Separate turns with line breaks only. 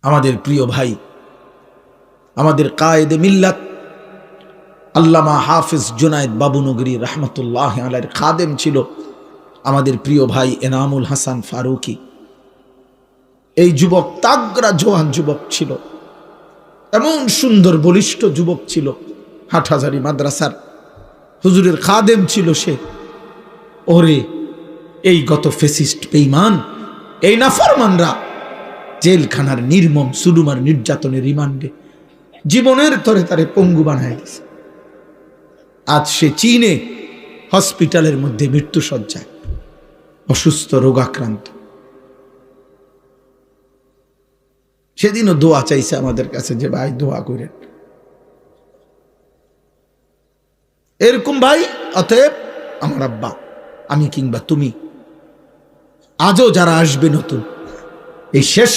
আমাদের প্রিয় ভাই, আমাদের কায়েদে মিল্লাত আল্লামা হাফিজ জুনায়েদ বাবুনগরী রহমতুল্লাহ আলাইহির খাদেম ছিল আমাদের প্রিয় ভাই এনামুল হাসান ফারুকী। এই যুবক তাগড়া জোয়ান যুবক ছিল, এমন সুন্দর বলিষ্ঠ যুবক ছিল। হাটহাজারী মাদ্রাসার হুজুরের খাদেম ছিল সে। ওরে এই গত ফেসিস্ট বেঈমান, এই নাফরমানরা জেলখানার নির্মম সুডুমার নির্যাতনের রিমান্ডে জীবনের তরে তারে পঙ্গু বানায় দিয়েছে। আজ সে চীনে হসপিটালের মধ্যে মৃত্যুসজ্জায়, অসুস্থ রোগাক্রান্ত। সেদিনও দোয়া চাইছে আমাদের কাছে যে ভাই দোয়া করেন। এরকম ভাই, অতএব আমার আব্বা, আমি কিংবা তুমি, আজও যারা আসবে নতুন, এই শেষ